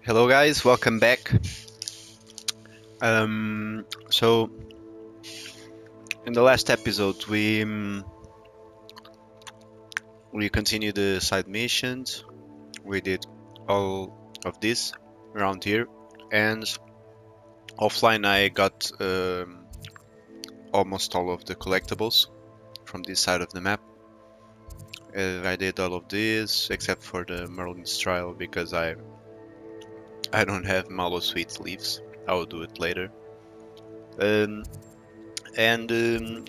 Hello guys, welcome back. So in the last episode we continued the side missions. We did all of this around here, and offline I got almost all of the collectibles from this side of the map. I did all of this except for the Merlin's trial because I don't have Mallow Sweet leaves. I will do it later. And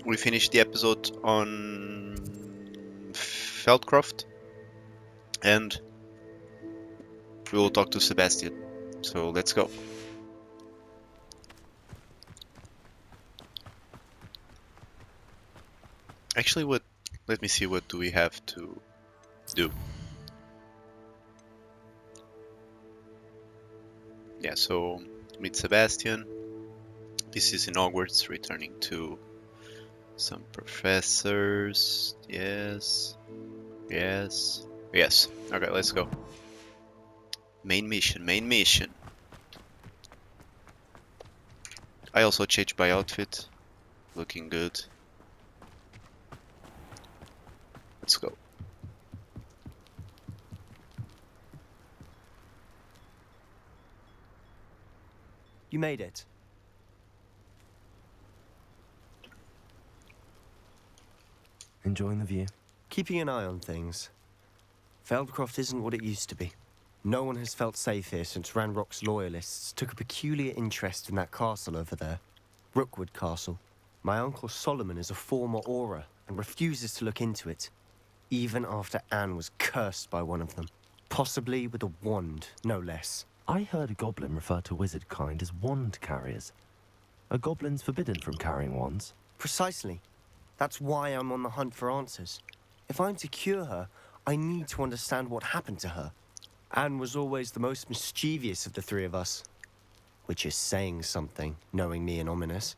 we finished the episode on Feldcroft, and we will talk to Sebastian. So let's go. Actually, let me see, what do we have to do? Yeah, so meet Sebastian. This is in Hogwarts, returning to some professors. Yes. Okay, let's go. Main mission. I also changed my outfit. Looking good. Let's go. You made it. Enjoying the view? Keeping an eye on things. Feldcroft isn't what it used to be. No one has felt safe here since Ranrock's loyalists took a peculiar interest in that castle over there. Rookwood Castle. My uncle Solomon is a former Auror and refuses to look into it, even after Anne was cursed by one of them. Possibly with a wand, no less. I heard a goblin refer to wizard kind as wand carriers. Are goblins forbidden from carrying wands? Precisely. That's why I'm on the hunt for answers. If I'm to cure her, I need to understand what happened to her. Anne was always the most mischievous of the three of us. Which is saying something, knowing me and Ominous.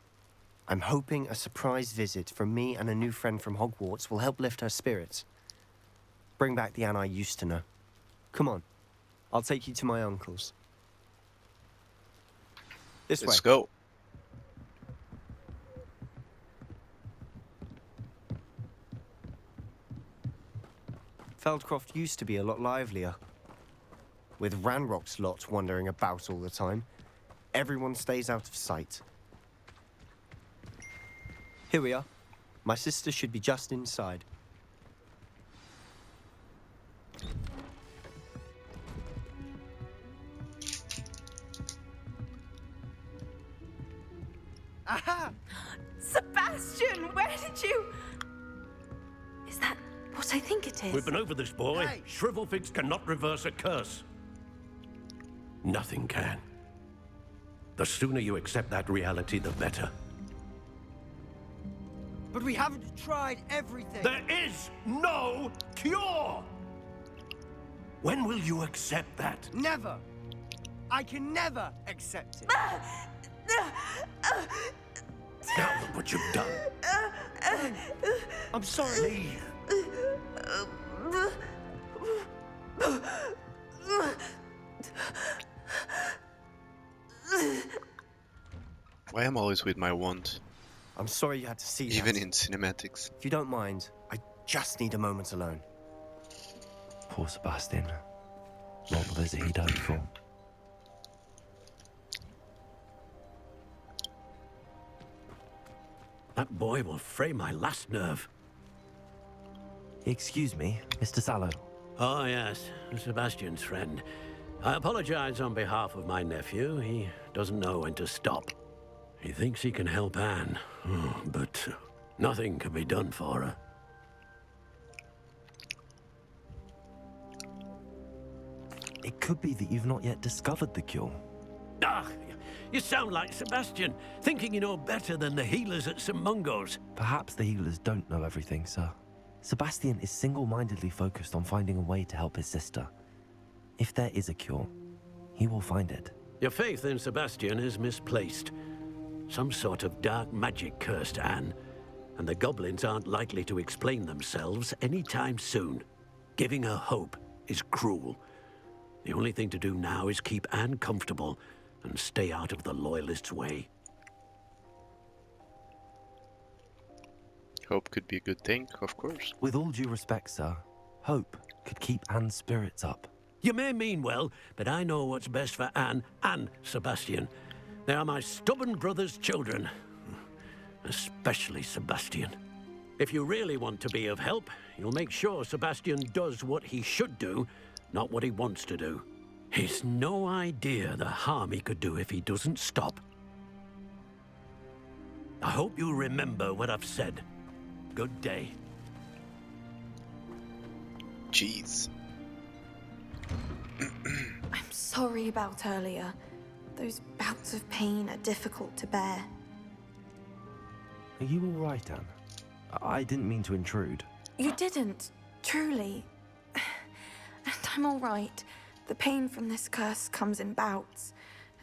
I'm hoping a surprise visit from me and a new friend from Hogwarts will help lift her spirits. Bring back the Anne I used to know. Come on, I'll take you to my uncle's. This way. Let's go. Feldcroft used to be a lot livelier. With Ranrock's lot wandering about all the time, everyone stays out of sight. Here we are. My sister should be just inside. Aha! Sebastian, where did you... Is that what I think it is? We've been over this, boy. Hey. Shrivelfigs cannot reverse a curse. Nothing can. The sooner you accept that reality, the better. But we haven't tried everything. There is no cure! When will you accept that? Never. I can never accept it. Now look what you've done. I'm sorry. Why am I always with my wand, I'm sorry you had to see even that. in cinematics? If you don't mind, I just need a moment alone. Poor Sebastian. Not the visit he'd hoped for. That boy will fray my last nerve. Excuse me, Mr. Sallow. Oh, yes, Sebastian's friend. I apologize on behalf of my nephew. He doesn't know when to stop. He thinks he can help Anne, but nothing can be done for her. It could be that you've not yet discovered the cure. Ah, you sound like Sebastian, thinking you know better than the healers at St. Mungo's. Perhaps the healers don't know everything, sir. Sebastian is single-mindedly focused on finding a way to help his sister. If there is a cure, he will find it. Your faith in Sebastian is misplaced. Some sort of dark magic cursed Anne, and the goblins aren't likely to explain themselves anytime soon. Giving her hope is cruel. The only thing to do now is keep Anne comfortable and stay out of the Loyalists' way. Hope could be a good thing, of course. With all due respect, sir, hope could keep Anne's spirits up. You may mean well, but I know what's best for Anne and Sebastian. They are my stubborn brother's children. Especially Sebastian. If you really want to be of help, you'll make sure Sebastian does what he should do, not what he wants to do. He's no idea the harm he could do if he doesn't stop. I hope you remember what I've said. Good day. Jeez. I'm sorry about earlier. Those bouts of pain are difficult to bear. Are you all right, Anne? I didn't mean to intrude. You didn't, truly. And I'm all right. The pain from this curse comes in bouts,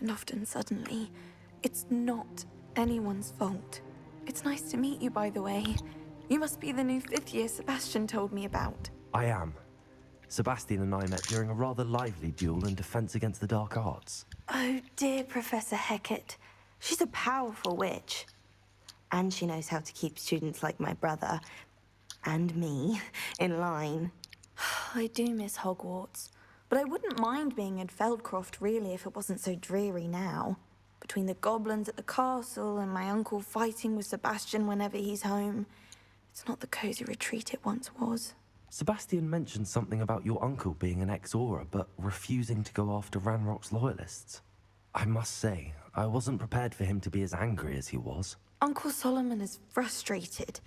and often suddenly. It's not anyone's fault. It's nice to meet you, by the way. You must be the new 5th year Sebastian told me about. I am. Sebastian and I met during a rather lively duel in defense against the dark arts. Oh dear, Professor Hecat. She's a powerful witch. And she knows how to keep students like my brother, and me, in line. I do miss Hogwarts, but I wouldn't mind being in Feldcroft, really, if it wasn't so dreary now. Between the goblins at the castle and my uncle fighting with Sebastian whenever he's home, it's not the cozy retreat it once was. Sebastian mentioned something about your uncle being an ex-Auror, but refusing to go after Ranrock's loyalists. I must say, I wasn't prepared for him to be as angry as he was. Uncle Solomon is frustrated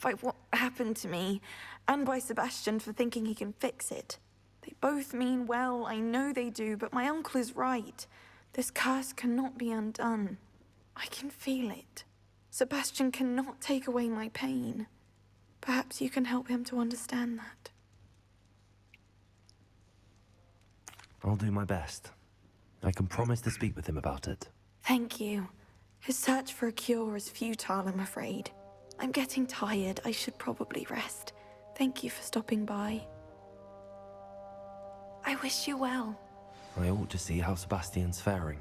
by what happened to me, and by Sebastian for thinking he can fix it. They both mean well, I know they do, but my uncle is right. This curse cannot be undone. I can feel it. Sebastian cannot take away my pain. Perhaps you can help him to understand that. I'll do my best. I can promise to speak with him about it. Thank you. His search for a cure is futile, I'm afraid. I'm getting tired. I should probably rest. Thank you for stopping by. I wish you well. I ought to see how Sebastian's faring.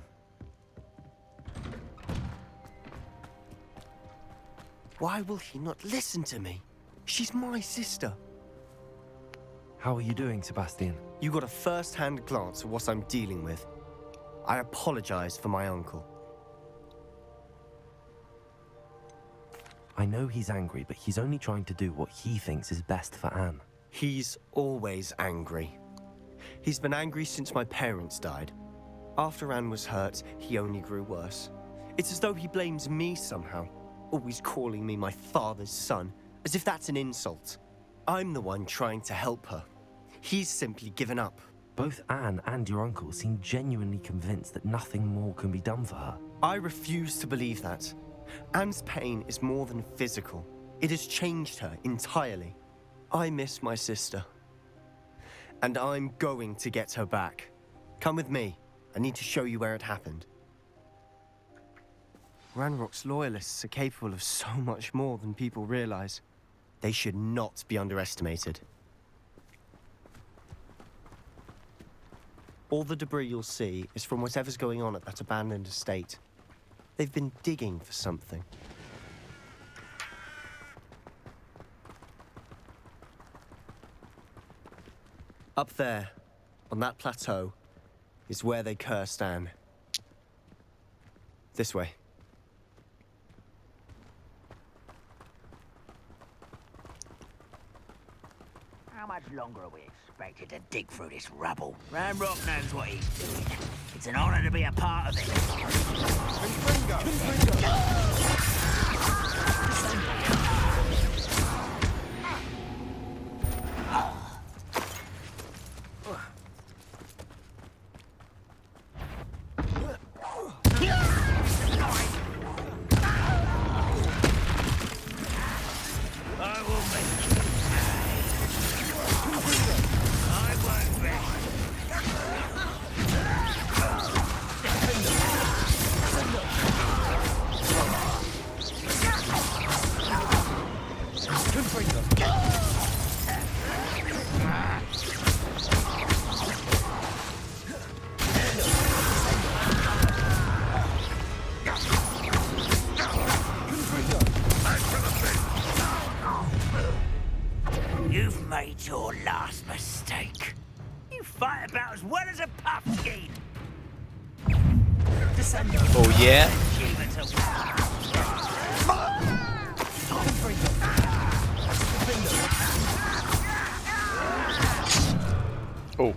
Why will he not listen to me? She's my sister. How are you doing, Sebastian? You got a first-hand glance at what I'm dealing with. I apologize for my uncle. I know he's angry, but he's only trying to do what he thinks is best for Anne. He's always angry. He's been angry since my parents died. After Anne was hurt, he only grew worse. It's as though he blames me somehow, always calling me my father's son, as if that's an insult. I'm the one trying to help her. He's simply given up. Both Anne and your uncle seem genuinely convinced that nothing more can be done for her. I refuse to believe that. Anne's pain is more than physical. It has changed her entirely. I miss my sister. And I'm going to get her back. Come with me. I need to show you where it happened. Ranrock's loyalists are capable of so much more than people realize. They should not be underestimated. All the debris you'll see is from whatever's going on at that abandoned estate. They've been digging for something. Up there, on that plateau, is where they cursed Anne. This way. How much longer are we expected to dig through this rubble? Ranrock knows what he's doing. It's an honor to be a part of it. I will make you pay. I won't rest. That's your last mistake. You fight about as well as a pumpkin. Oh yeah? Oh.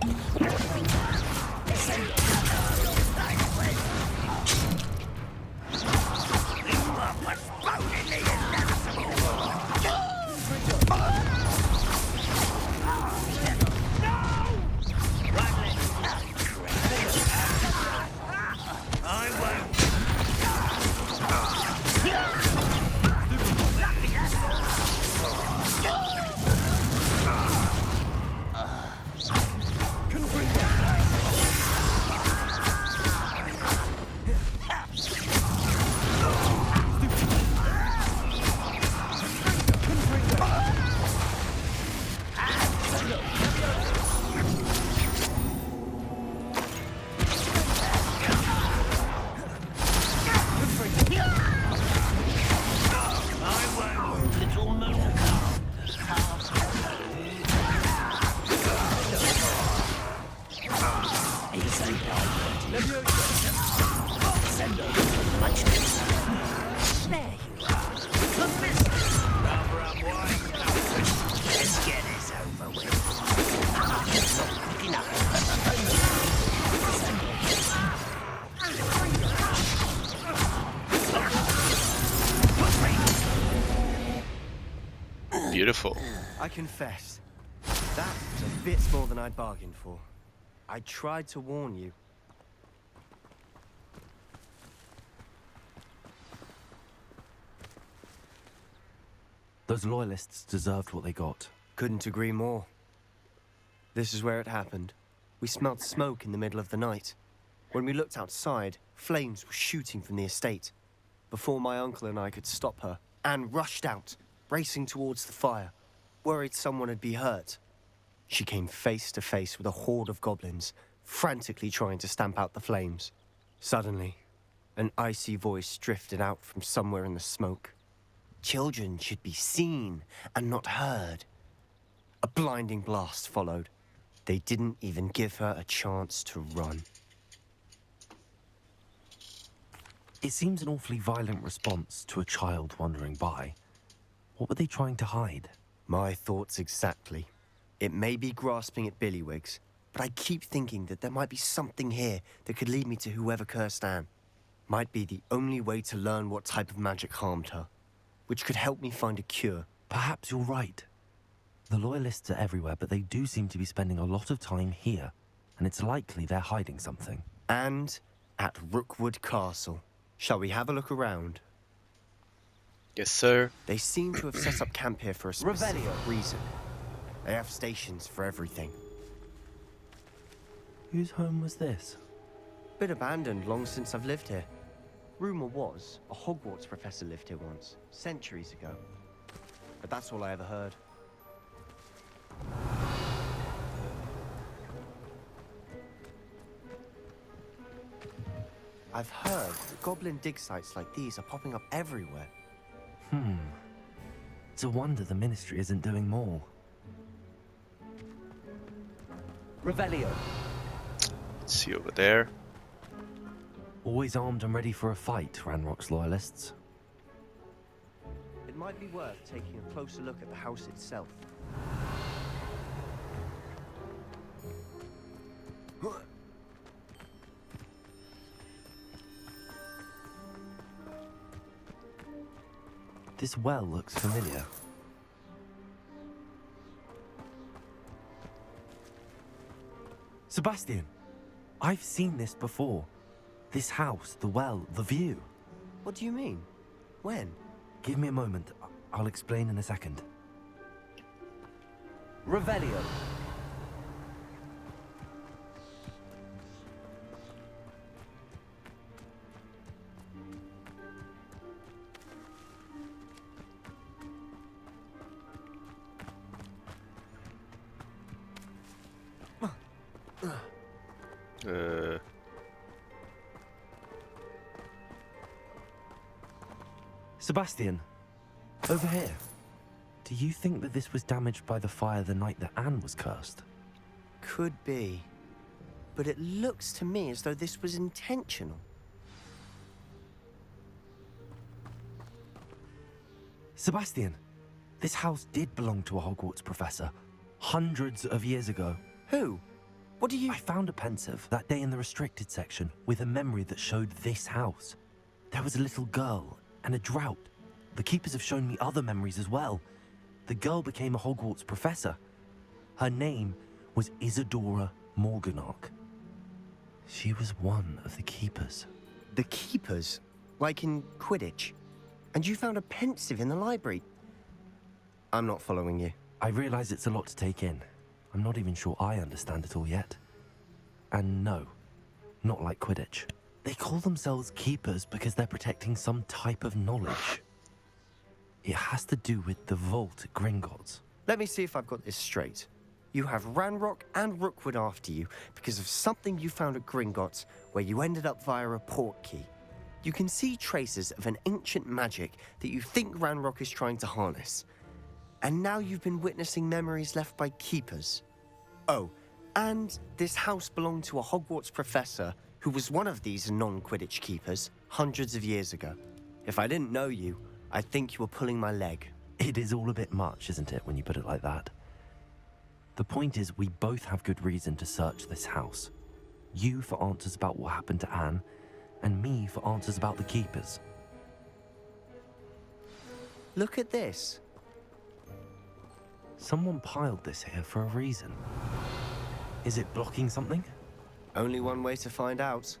Beautiful. I confess, that was a bit more than I'd bargained for. I tried to warn you. Those loyalists deserved what they got. Couldn't agree more. This is where it happened. We smelled smoke in the middle of the night. When we looked outside, flames were shooting from the estate. Before my uncle and I could stop her, Anne rushed out, racing towards the fire, worried someone had been hurt. She came face to face with a horde of goblins, frantically trying to stamp out the flames. Suddenly, an icy voice drifted out from somewhere in the smoke. Children should be seen and not heard. A blinding blast followed. They didn't even give her a chance to run. It seems an awfully violent response to a child wandering by. What were they trying to hide? My thoughts exactly. It may be grasping at billywhigs, but I keep thinking that there might be something here that could lead me to whoever cursed Anne. Might be the only way to learn what type of magic harmed her, which could help me find a cure. Perhaps you're right. The Loyalists are everywhere, but they do seem to be spending a lot of time here, and it's likely they're hiding something. And at Rookwood Castle. Shall we have a look around? Yes, sir. They seem to have set up camp here for a specific reason. They have stations for everything. Whose home was this? Been abandoned long since I've lived here. Rumor was a Hogwarts professor lived here once, centuries ago. But that's all I ever heard. I've heard that goblin dig sites like these are popping up everywhere. It's a wonder the Ministry isn't doing more. Revelio. Let's see over there. Always armed and ready for a fight, Ranrock's Loyalists. It might be worth taking a closer look at the house itself. This well looks familiar. Sebastian, I've seen this before. This house, the well, the view. What do you mean? When? Give me a moment. I'll explain in a second. Revelio. Sebastian, over here. Do you think that this was damaged by the fire the night that Anne was cursed? Could be. But it looks to me as though this was intentional. Sebastian, this house did belong to a Hogwarts professor, hundreds of years ago. Who? What do you... I found a pensive that day in the restricted section with a memory that showed this house. There was a little girl and a drought. The keepers have shown me other memories as well. The girl became a Hogwarts professor. Her name was Isadora Morganach. She was one of the keepers. The keepers? Like in Quidditch? And you found a pensive in the library? I'm not following you. I realize it's a lot to take in. I'm not even sure I understand it all yet. And no, not like Quidditch. They call themselves keepers because they're protecting some type of knowledge. It has to do with the vault at Gringotts. Let me see if I've got this straight. You have Ranrock and Rookwood after you because of something you found at Gringotts where you ended up via a portkey. You can see traces of an ancient magic that you think Ranrock is trying to harness. And now you've been witnessing memories left by keepers. Oh, and this house belonged to a Hogwarts professor who was one of these non-Quidditch keepers hundreds of years ago. If I didn't know you, I'd think you were pulling my leg. It is all a bit much, isn't it, when you put it like that? The point is, we both have good reason to search this house. You for answers about what happened to Anne, and me for answers about the keepers. Look at this. Someone piled this here for a reason. Is it blocking something? Only one way to find out.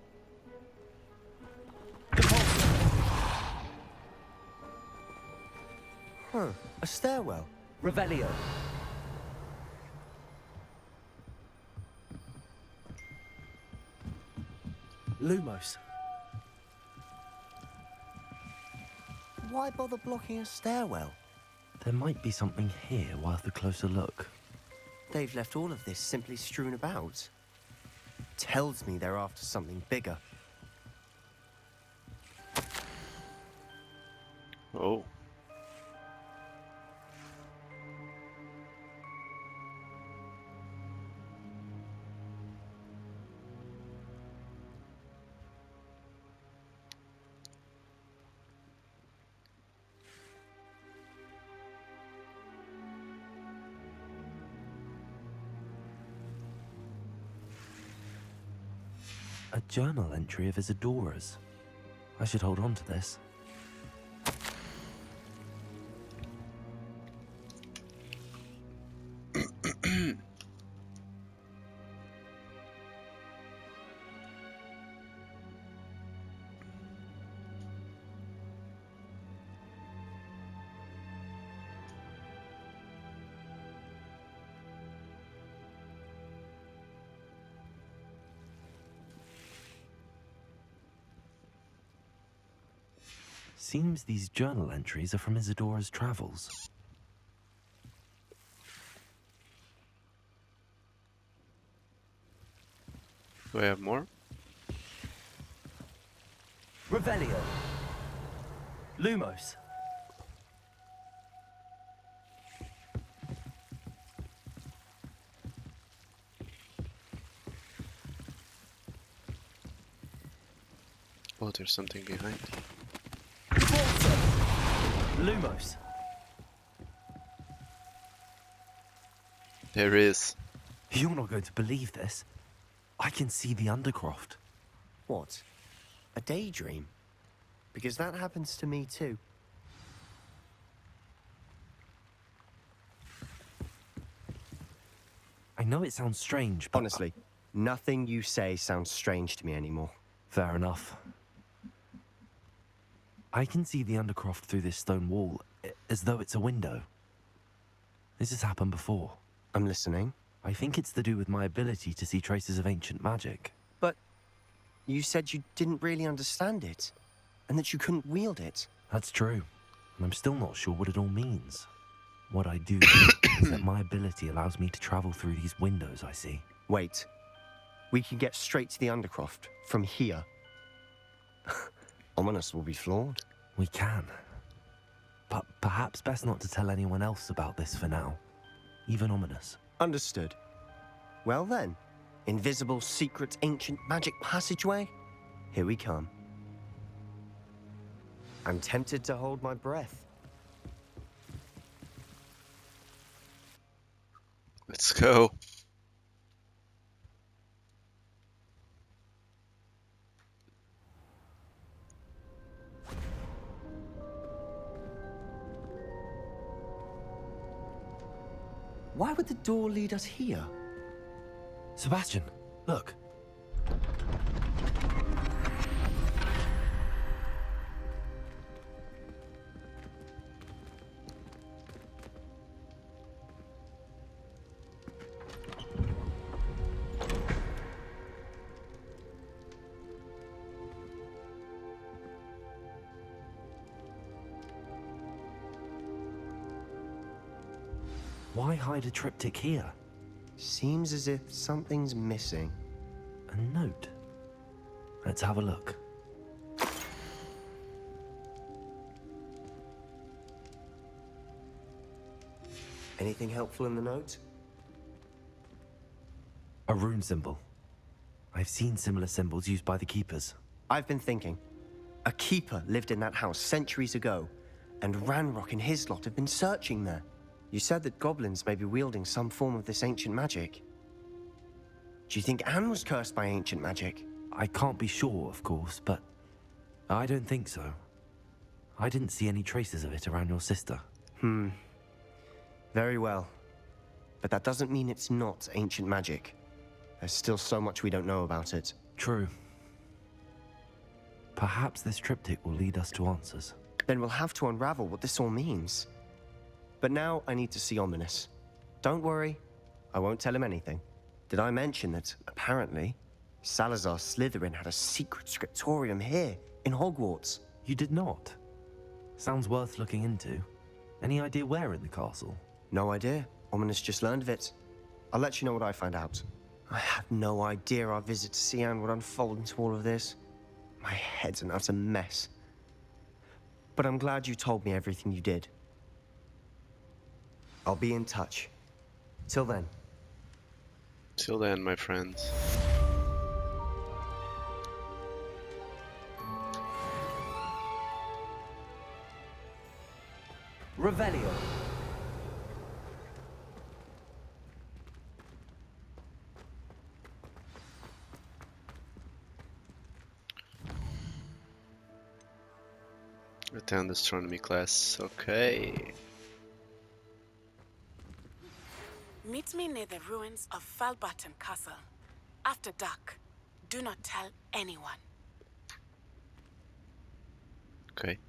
Huh, a stairwell. Revelio. Lumos. Why bother blocking a stairwell? There might be something here worth a closer look. They've left all of this simply strewn about. Tells me they're after something bigger. Oh. A journal entry of Isadora's. I should hold on to this. Seems these journal entries are from Isadora's travels. Do I have more? Revelio. Lumos. Oh, there's something behind. Lumos. There is. You're not going to believe this. I can see the Undercroft. What? A daydream? Because that happens to me too. I know it sounds strange, but... Honestly, nothing you say sounds strange to me anymore. Fair enough. I can see the Undercroft through this stone wall, as though it's a window. This has happened before. I'm listening. I think it's to do with my ability to see traces of ancient magic. But you said you didn't really understand it, and that you couldn't wield it. That's true, and I'm still not sure what it all means. What I do is that my ability allows me to travel through these windows I see. Wait. We can get straight to the Undercroft from here. Ominous will be flawed. We can. But perhaps best not to tell anyone else about this for now. Even ominous. Understood. Well then, invisible, secret, ancient magic passageway? Here we come. I'm tempted to hold my breath. Let's go. Why would the door lead us here? Sebastian, look. Why hide a triptych here? Seems as if something's missing. A note. Let's have a look. Anything helpful in the note? A rune symbol. I've seen similar symbols used by the keepers. I've been thinking. A keeper lived in that house centuries ago, and Ranrock and his lot have been searching there. You said that goblins may be wielding some form of this ancient magic. Do you think Anne was cursed by ancient magic? I can't be sure, of course, but I don't think so. I didn't see any traces of it around your sister. Very well. But that doesn't mean it's not ancient magic. There's still so much we don't know about it. True. Perhaps this triptych will lead us to answers. Then we'll have to unravel what this all means. But now I need to see Ominous. Don't worry, I won't tell him anything. Did I mention that, apparently, Salazar Slytherin had a secret scriptorium here, in Hogwarts? You did not? Sounds worth looking into. Any idea where in the castle? No idea. Ominous just learned of it. I'll let you know what I find out. I had no idea our visit to Cian would unfold into all of this. My head's an utter mess. But I'm glad you told me everything you did. I'll be in touch. Till then. Till then, my friends. Revelio. Attend astronomy class. Okay. Meet me near the ruins of Falbaton Castle. After dark. Do not tell anyone. Okay.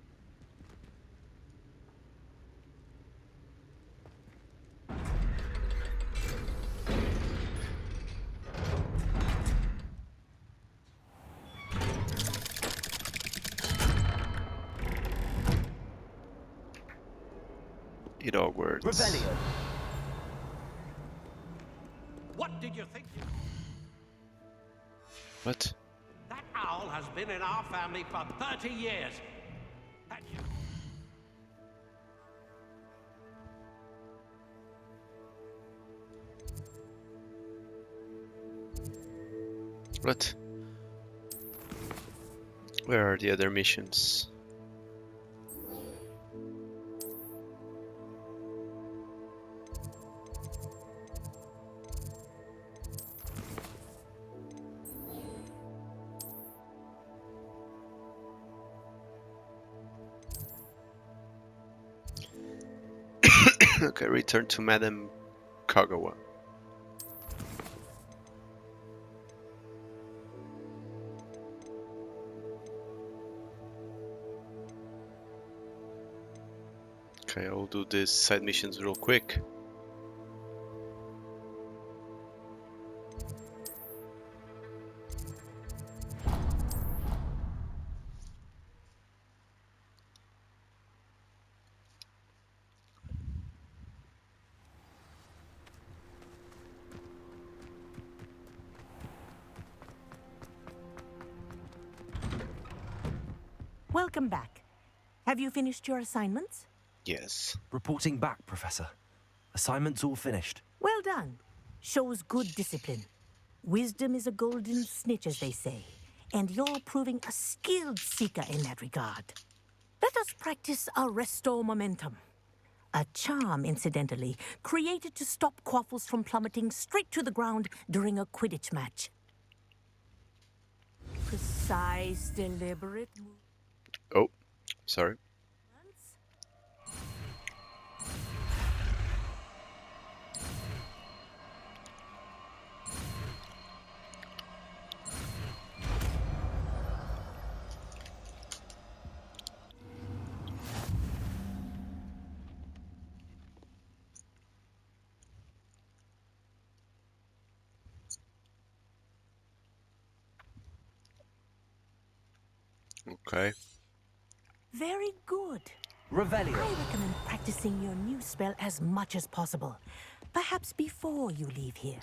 It Hogwarts. Revelio. What did you think? What? That owl has been in our family for 30 years. And you... What? Where are the other missions? Okay, return to Madame Kagawa. Okay, I'll do these side missions real quick. Welcome back. Have you finished your assignments? Yes. Reporting back, Professor. Assignment's all finished. Well done. Shows good discipline. Wisdom is a golden snitch, as they say, and you're proving a skilled seeker in that regard. Let us practice our restore momentum. A charm, incidentally, created to stop quaffles from plummeting straight to the ground during a Quidditch match. Precise, deliberate movements. Oh, sorry. Okay. Very good. Revelio. I recommend practicing your new spell as much as possible. Perhaps before you leave here.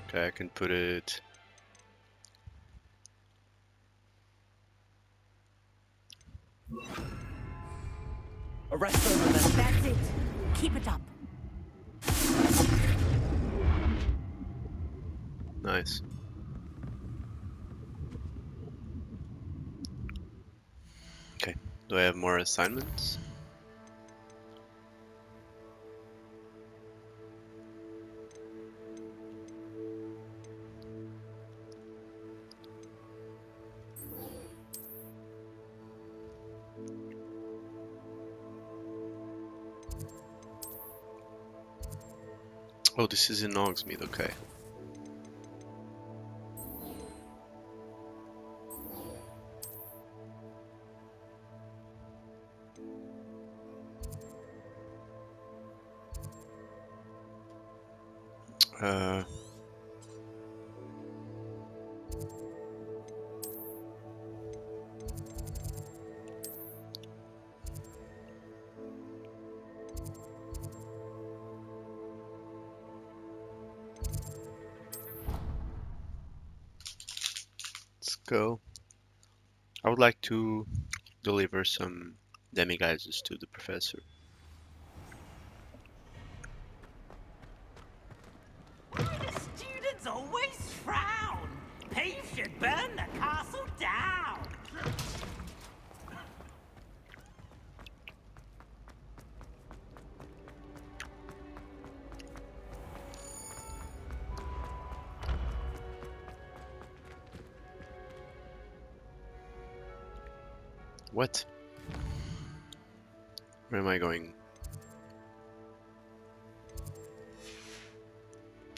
Okay, I can put it... Arresto momentum. That's it. Keep it up. Nice. Okay, do I have more assignments? Oh, this is in Hogsmeade, okay. Let's go. I would like to deliver some demiguises to the professor. Why do students always frown? Peeves should burn the castle down. What? Where am I going?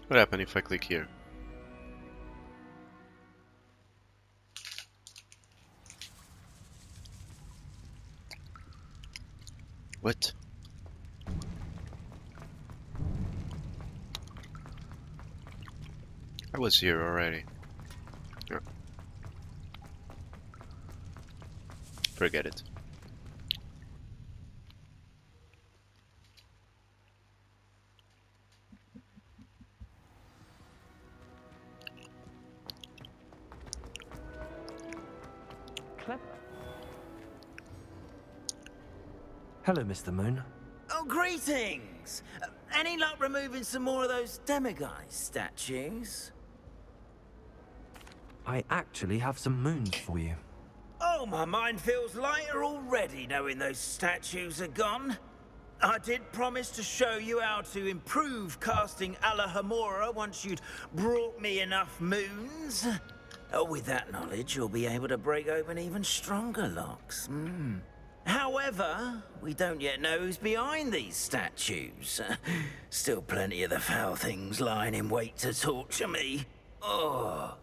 What happened if I click here? What? I was here already. Yeah. Forget it. Clever. Hello, Mr. Moon. Oh, greetings! Any luck removing some more of those demiguise statues? I actually have some moons for you. Oh, my mind feels lighter already knowing those statues are gone. I did promise to show you how to improve casting HyenaFilas once you'd brought me enough moons. With that knowledge, you'll be able to break open even stronger locks. However, we don't yet know who's behind these statues. Still plenty of the foul things lying in wait to torture me. Oh.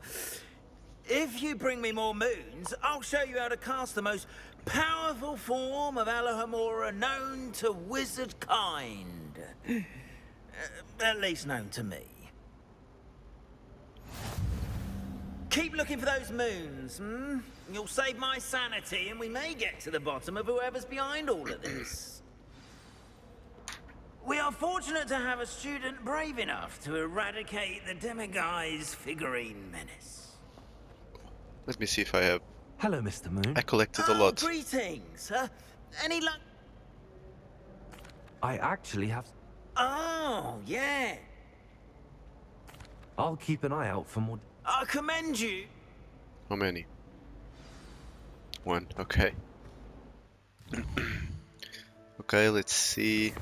If you bring me more moons, I'll show you how to cast the most powerful form of HyenaFilas known to wizard kind. At least known to me. Keep looking for those moons, You'll save my sanity and we may get to the bottom of whoever's behind all of this. We are fortunate to have a student brave enough to eradicate the Demiguise figurine menace. Let me see if I have. Hello, Mr. Moon. I collected a lot. Greetings. Any luck? I actually have... Oh, yeah. I'll keep an eye out for more... I commend you. How many? 1, okay. Okay, let's see.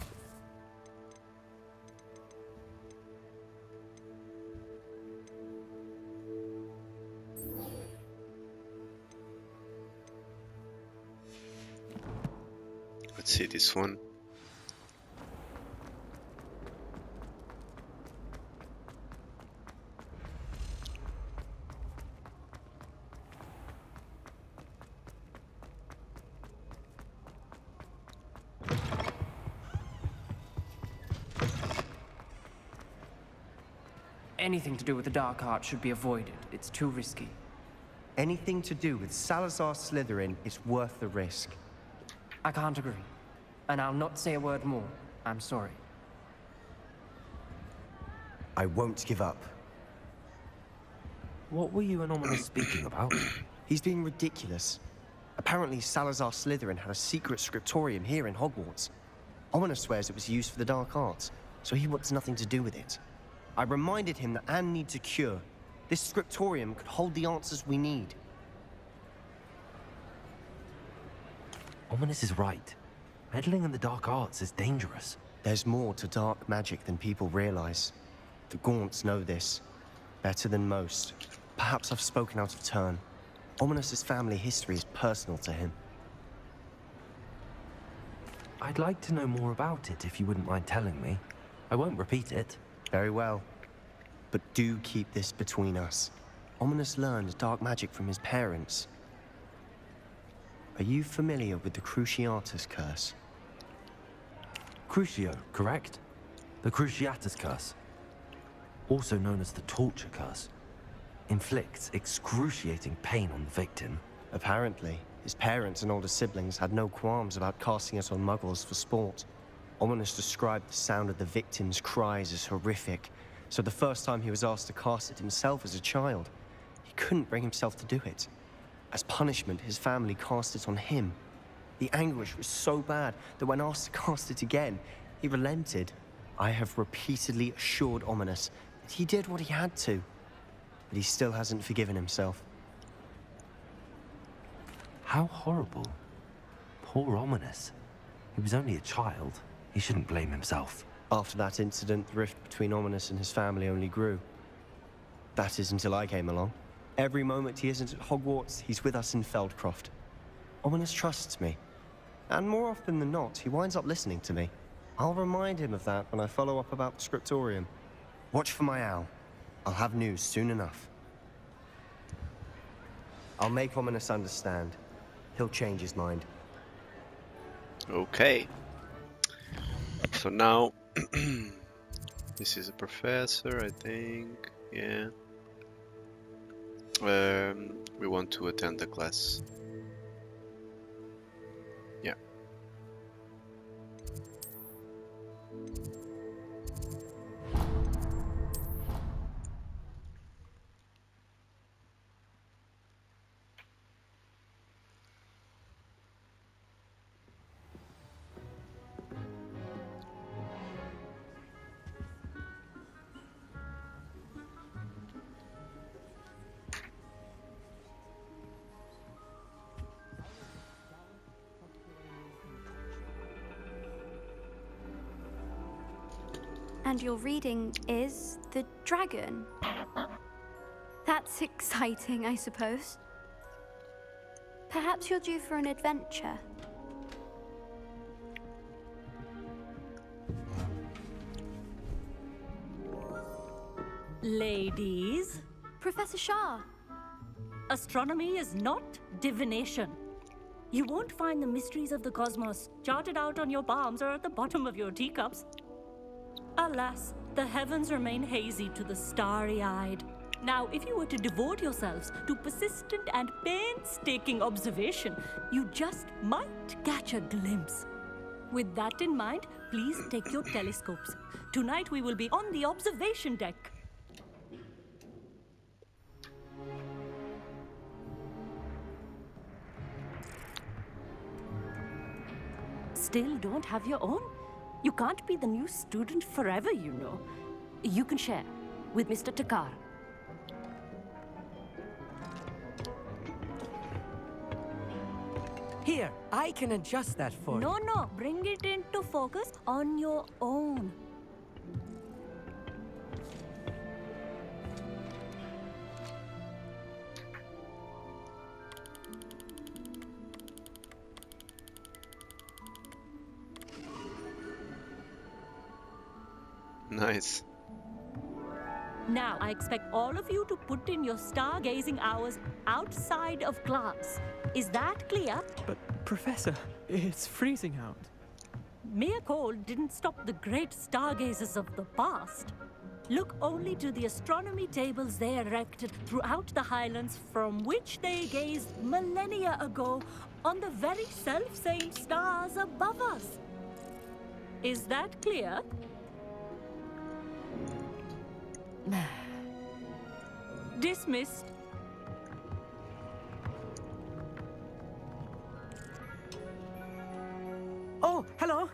Let's see this one. Anything to do with the dark art should be avoided. It's too risky. Anything to do with Salazar Slytherin is worth the risk. I can't agree. And I'll not say a word more. I'm sorry. I won't give up. What were you and Ominous speaking about? He's being ridiculous. Apparently Salazar Slytherin had a secret scriptorium here in Hogwarts. Ominous swears it was used for the dark arts, so he wants nothing to do with it. I reminded him that Anne needs a cure. This scriptorium could hold the answers we need. Ominous is right. Meddling in the dark arts is dangerous. There's more to dark magic than people realize. The Gaunts know this. Better than most. Perhaps I've spoken out of turn. Ominous's family history is personal to him. I'd like to know more about it if you wouldn't mind telling me. I won't repeat it. Very well. But do keep this between us. Ominous learned dark magic from his parents. Are you familiar with the Cruciatus Curse? Crucio, correct? The Cruciatus Curse, also known as the Torture Curse, inflicts excruciating pain on the victim. Apparently, his parents and older siblings had no qualms about casting it on muggles for sport. Ominous described the sound of the victim's cries as horrific, so the first time he was asked to cast it himself as a child, he couldn't bring himself to do it. As punishment, his family cast it on him. The anguish was so bad that when asked to cast it again, he relented. I have repeatedly assured Ominous that he did what he had to, but he still hasn't forgiven himself. How horrible. Poor Ominous. He was only a child. He shouldn't blame himself. After that incident, the rift between Ominous and his family only grew. That is until I came along. Every moment he isn't at Hogwarts, he's with us in Feldcroft. Ominous trusts me. And more often than not, he winds up listening to me. I'll remind him of that when I follow up about the scriptorium. Watch for my owl. I'll have news soon enough. I'll make Ominous understand. He'll change his mind. Okay. So now, this is a professor, I think. Yeah. We want to attend the class. Yeah. And your reading is The Dragon. That's exciting, I suppose. Perhaps you're due for an adventure. Ladies, Professor Shah. astronomy is not divination. You won't find the mysteries of the cosmos charted out on your palms or at the bottom of your teacups. Alas, the heavens remain hazy to the starry-eyed. Now, if you were to devote yourselves to persistent and painstaking observation, you just might catch a glimpse. With that in mind, please take your telescopes. Tonight we will be on the observation deck. Still don't have your own? You can't be the new student forever, you know. You can share with Mr. Takar. Here, I can adjust that for you. No, bring it into focus on your own. Nice. Now, I expect all of you to put in your stargazing hours outside of class. Is that clear? But, Professor, it's freezing out. Mere cold didn't stop the great stargazers of the past. Look only to the astronomy tables they erected throughout the Highlands from which they gazed millennia ago on the very self-same stars above us. Is that clear? Dismissed. Oh, hello.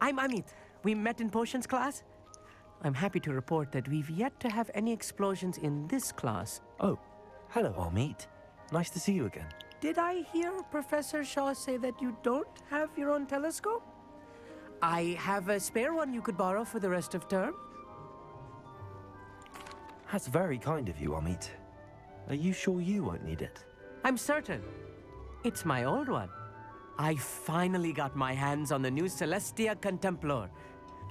I'm Amit. We met in potions class. I'm happy to report that we've yet to have any explosions in this class. Oh, hello, Amit. Nice to see you again. Did I hear Professor Shaw say that you don't have your own telescope? I have a spare one you could borrow for the rest of term. That's very kind of you, Amit. Are you sure you won't need it? I'm certain. It's my old one. I finally got my hands on the new Celestia Contemplar.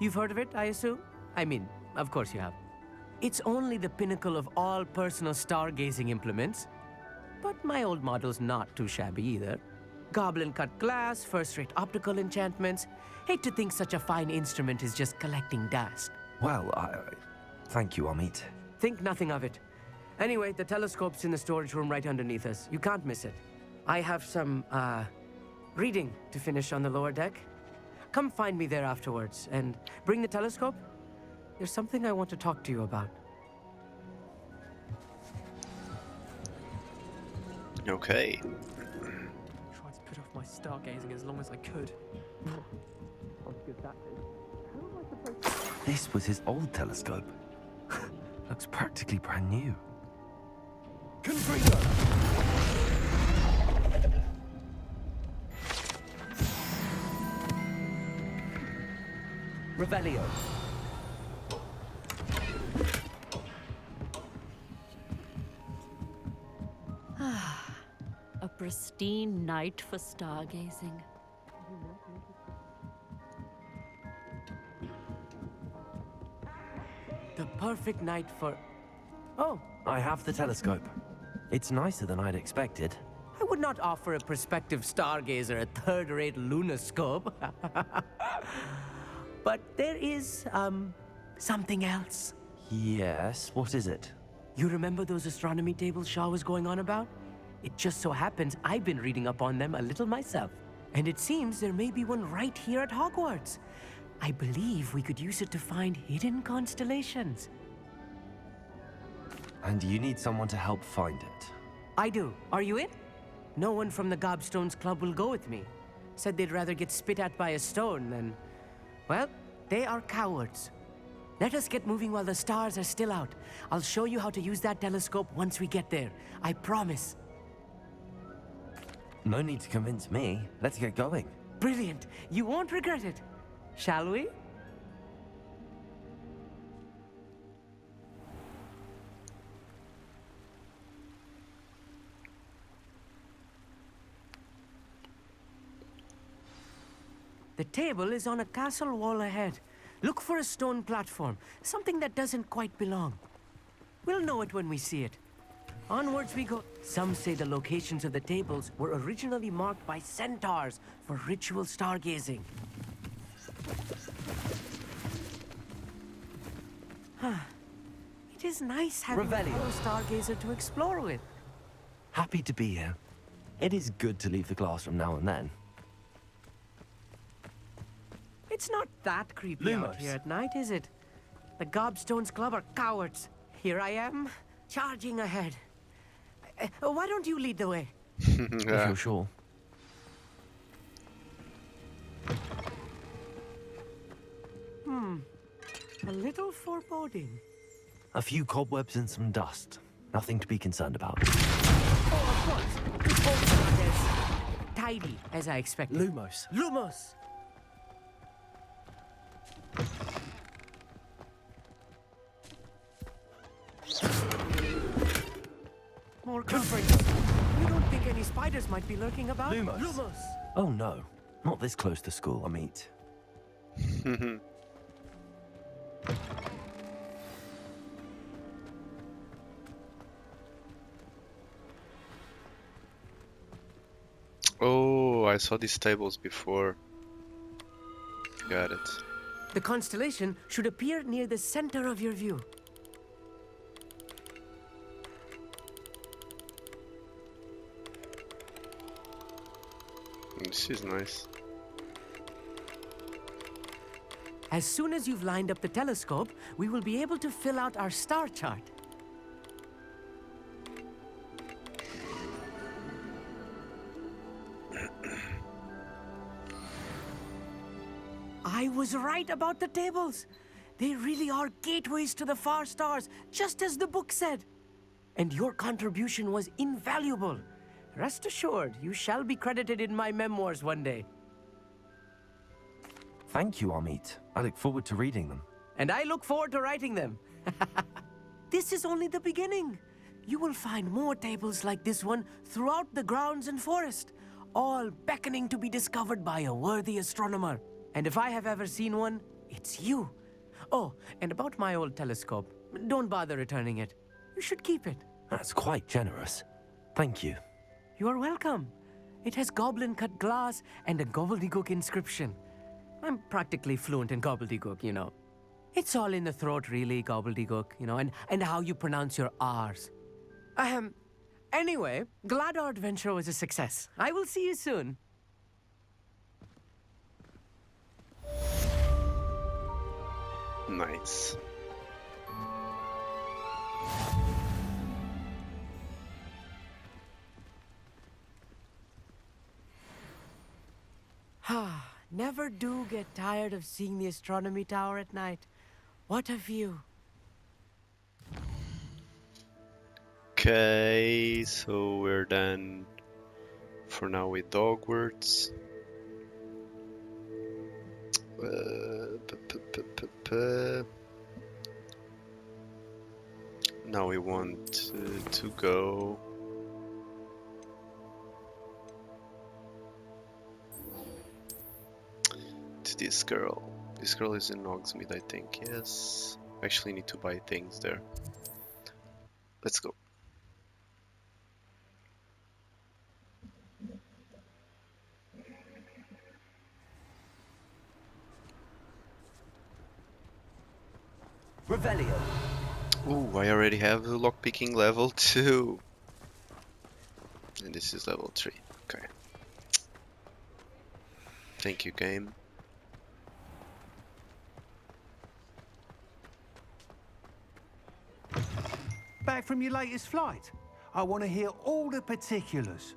You've heard of it, I assume? I mean, of course you have. It's only the pinnacle of all personal stargazing implements. But my old model's not too shabby either. Goblin-cut glass, first-rate optical enchantments. Hate to think such a fine instrument is just collecting dust. Well, thank you, Amit. Think nothing of it. Anyway, the telescope's in the storage room right underneath us. You can't miss it. I have some, reading to finish on the lower deck. Come find me there afterwards, and bring the telescope. There's something I want to talk to you about. Okay. Tried to put off my stargazing as long as I could. This was his old telescope. Looks practically brand new. Confringo! Revelio. A pristine night for stargazing. The perfect night for... Oh. I have the telescope. It's nicer than I'd expected. I would not offer a prospective stargazer a third-rate lunoscope. But there is, something else. Yes, what is it? You remember those astronomy tables Shaw was going on about? It just so happens I've been reading up on them a little myself. And it seems there may be one right here at Hogwarts. I believe we could use it to find hidden constellations. And you need someone to help find it. I do. Are you in? No one from the Gobstones Club will go with me. Said they'd rather get spit at by a stone than... Well, they are cowards. Let us get moving while the stars are still out. I'll show you how to use that telescope once we get there. I promise. No need to convince me. Let's get going. Brilliant. You won't regret it. Shall we? The table is on a castle wall ahead. Look for a stone platform, something that doesn't quite belong. We'll know it when we see it. Onwards we go. Some say the locations of the tables were originally marked by centaurs for ritual stargazing. It is nice having a fellow stargazer to explore with. Happy to be here. It is good to leave the classroom now and then. It's not that creepy out here at night, is it? The Gobstones Club are cowards. Here I am, charging ahead. Why don't you lead the way? If you're sure. A little foreboding. A few cobwebs and some dust. Nothing to be concerned about. Oh, of course. It's also not as tidy as I expected. Lumos. Lumos! More covering. You don't think any spiders might be lurking about? Lumos. Lumos! Oh no, not this close to school, Amit. Oh, I saw these tables before. Got it. The constellation should appear near the center of your view. This is nice. As soon as you've lined up the telescope, we will be able to fill out our star chart. I was right about the tables. They really are gateways to the far stars, just as the book said. And your contribution was invaluable. Rest assured, you shall be credited in my memoirs one day. Thank you, Amit. I look forward to reading them. And I look forward to writing them. This is only the beginning. You will find more tables like this one throughout the grounds and forest, all beckoning to be discovered by a worthy astronomer. And if I have ever seen one, it's you. Oh, and about my old telescope, don't bother returning it. You should keep it. That's quite generous. Thank you. You are welcome. It has goblin-cut glass and a gobbledygook inscription. I'm practically fluent in gobbledygook, you know. It's all in the throat, really, gobbledygook, you know, and how you pronounce your R's. Anyway, glad our adventure was a success. I will see you soon. Nice. Never do get tired of seeing the astronomy tower at night. What a view. Okay, so we're done for now with Hogwarts. Now we want to go to this girl. This girl is in Hogsmeade, I think. Yes. Actually need to buy things there. Let's go. Revelio. Ooh, I already have the lockpicking level 2. And this is level 3. Okay. Thank you, game. Back from your latest flight? I want to hear all the particulars.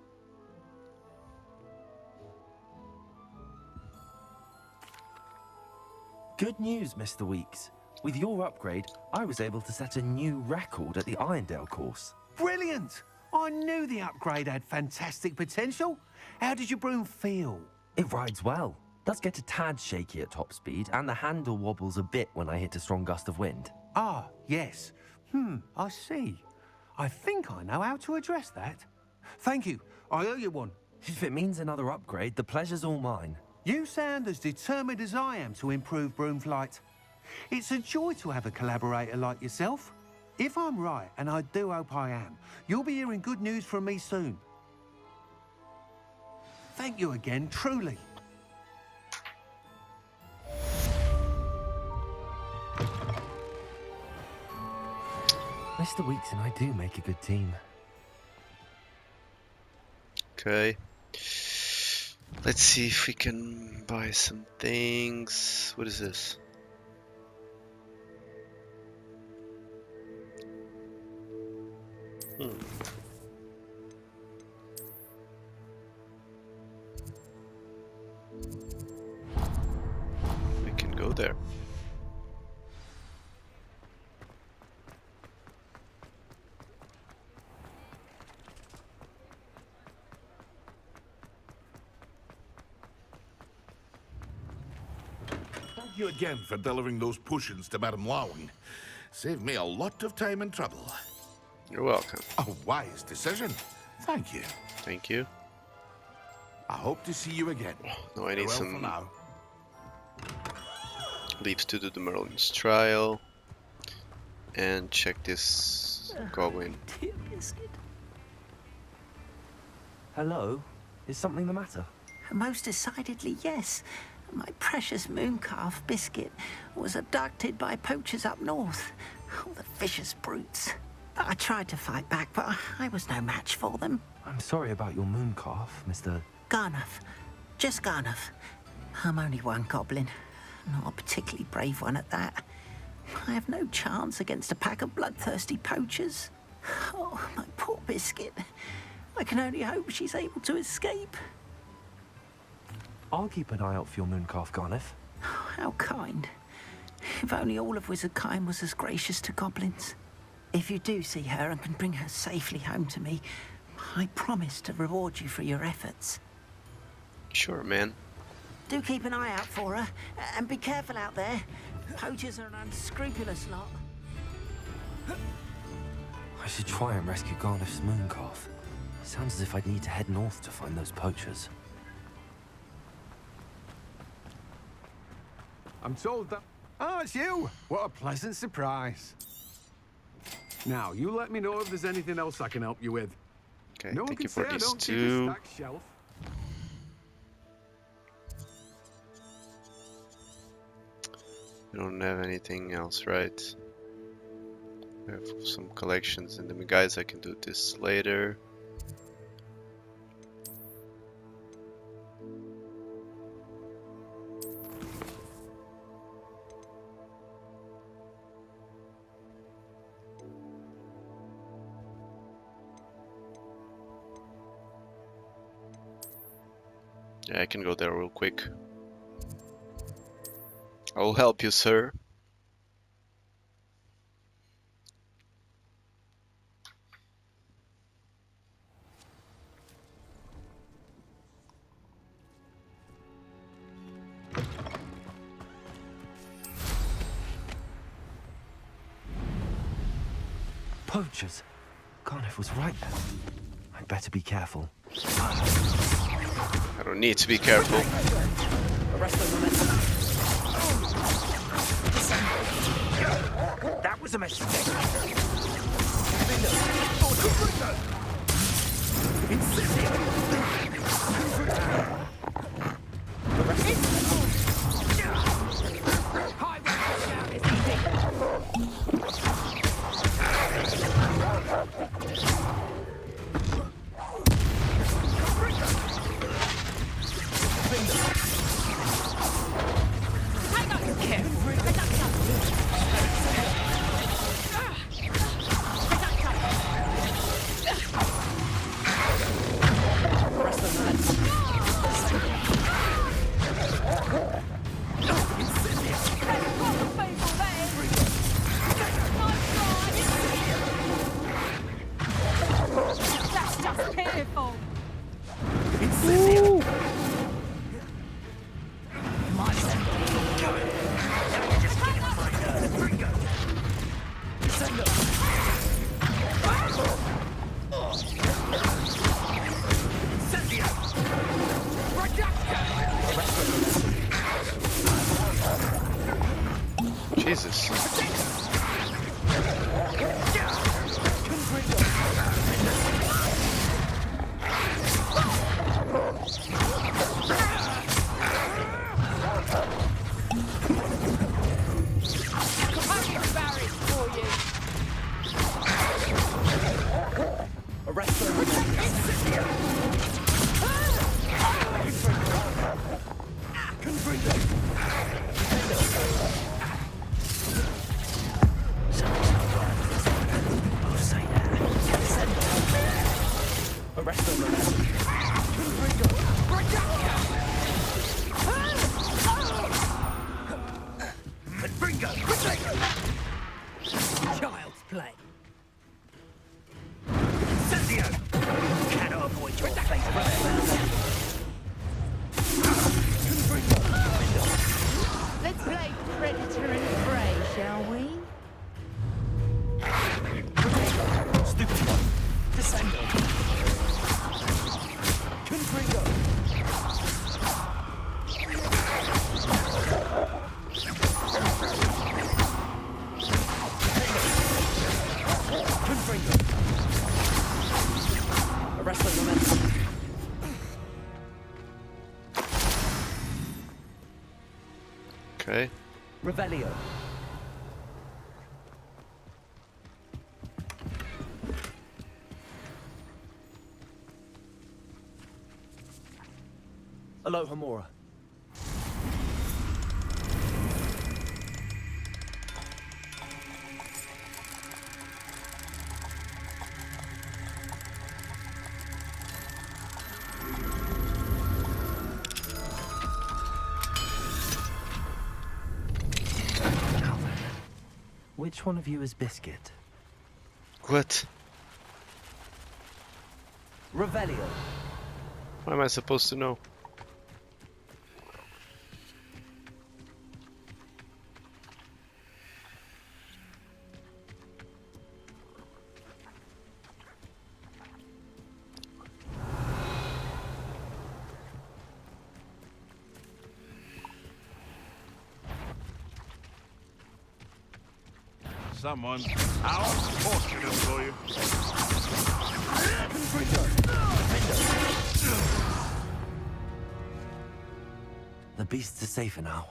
Good news, Mr. Weeks. With your upgrade, I was able to set a new record at the Irondale course. Brilliant! I knew the upgrade had fantastic potential. How did your broom feel? It rides well. Does get a tad shaky at top speed, and the handle wobbles a bit when I hit a strong gust of wind. Ah, yes. I see. I think I know how to address that. Thank you. I owe you one. If it means another upgrade, the pleasure's all mine. You sound as determined as I am to improve broom flight. It's a joy to have a collaborator like yourself. If I'm right, and I do hope I am, you'll be hearing good news from me soon. Thank you again, truly. Mr. Weeks and I do make a good team. Okay. Let's see if we can buy some things. What is this? We can go there. Thank you again for delivering those potions to Madame Lawing. Saved me a lot of time and trouble. You're welcome. A wise decision. Thank you. Thank you. I hope to see you again. No, I need Farewell some for now. leaves to do the Merlin's trial. And check this goblin. Dear Biscuit. Hello? Is something the matter? Most decidedly, yes. My precious mooncalf Biscuit was abducted by poachers up north. Oh, the vicious brutes. I tried to fight back, but I was no match for them. I'm sorry about your mooncalf, Mr. Garnuff. Just Garnuff. I'm only one goblin. Not a particularly brave one at that. I have no chance against a pack of bloodthirsty poachers. Oh, my poor Biscuit. I can only hope she's able to escape. I'll keep an eye out for your mooncalf, Garnuff. Oh, how kind. If only all of Wizardkind was as gracious to goblins. If you do see her and can bring her safely home to me, I promise to reward you for your efforts. Sure, man. Do keep an eye out for her, and be careful out there. Poachers are an unscrupulous lot. I should try and rescue Garnuff's mooncalf. Sounds as if I'd need to head north to find those poachers. I'm told that... Oh, it's you! What a pleasant surprise. Now, you let me know if there's anything else I can help you with. Okay, No one thank can you for say I these don't keep a two. stacked shelf. We don't have anything else, right? I have some collections in them. Guys, I can do this later. Yeah, I can go there real quick. I will help you, sir. Poachers! Garnuff was right there. I'd better be careful. I don't need to be careful. That was a mistake. Jesus. Child's play. Incendio! You cannot avoid your fate. Let's play predator and prey, shall we? Stupid one. Descendo. Confringo. Confringo. Arresting momentum. Okay. Revelio. Alohomora. Which one of you is Biscuit? What? Revelio. What am I supposed to know? Someone how fortunate for you. The beasts are safer now.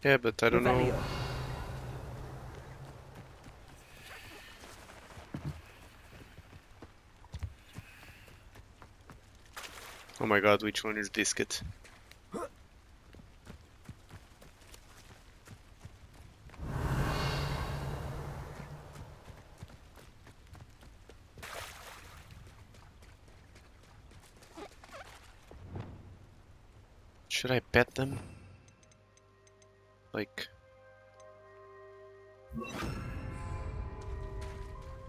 Yeah, but I don't know. Oh my god, which one is Biscuit? Should I pet them? Like...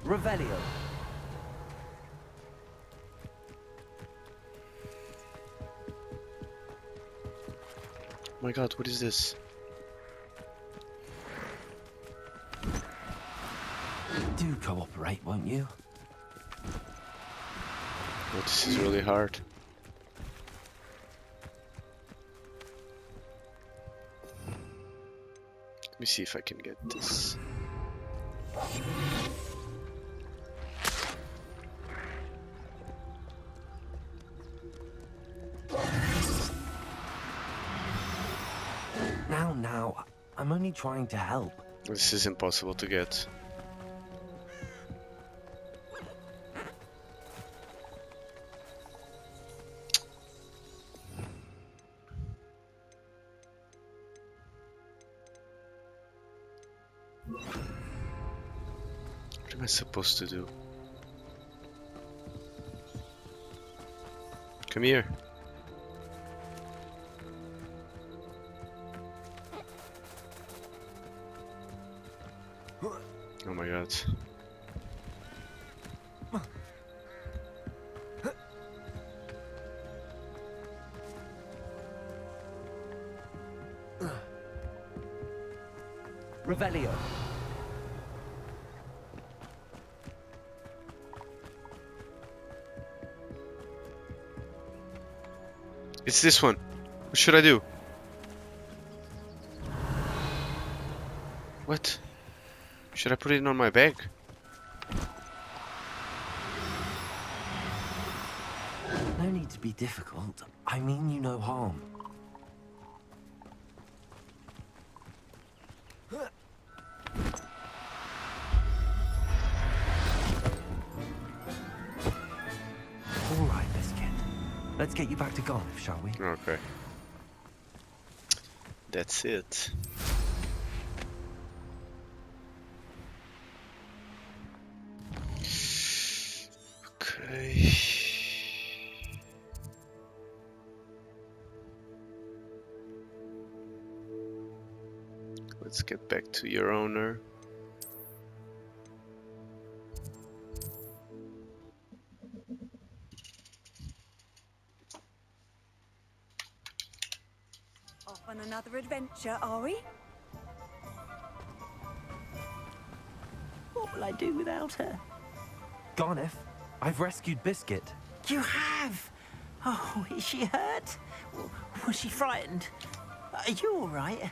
Revelio. Oh my god, what is this? Do cooperate, won't you? Oh, this is really hard. Let me see if I can get this. Now, I'm only trying to help. This is impossible to get. What am I supposed to do? Come here. Oh my god. Revelio. It's this one. What should I do? What? Should I put it on my bag? No need to be difficult. I mean you no harm. All right, Biscuit. Let's get you back to Garliff, shall we? Okay. That's it. Okay. Let's get back to your owner. Off on another adventure, are we? What will I do without her? Garneth, I've rescued Biscuit. You have? Oh, is she hurt? Was she frightened? Are you all right?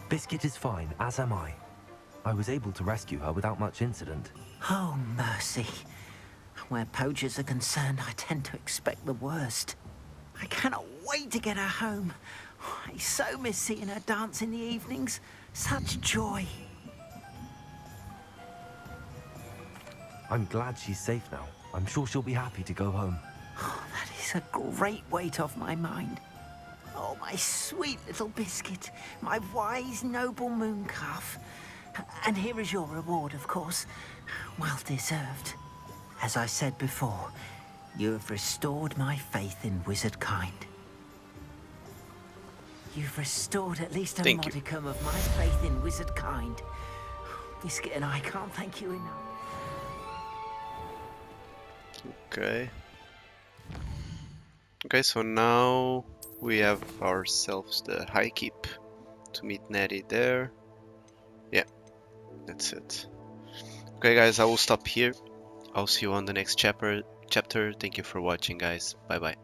Biscuit is fine, as am I. I was able to rescue her without much incident. Oh, mercy. Where poachers are concerned, I tend to expect the worst. I cannot wait to get her home. I so miss seeing her dance in the evenings. Such joy. I'm glad she's safe now. I'm sure she'll be happy to go home. Oh, that is a great weight off my mind. Oh, my sweet little Biscuit, my wise, noble mooncalf. And here is your reward, of course. Well deserved. As I said before, you have restored my faith in wizard kind. You've restored at least a modicum of my faith in wizard kind. Biscuit and I can't thank you enough. Okay. Okay, so now we have ourselves the High Keep to meet Nettie there. Yeah, that's it. Okay guys, I will stop here. I'll see you on the next chapter. Thank you for watching guys. Bye bye.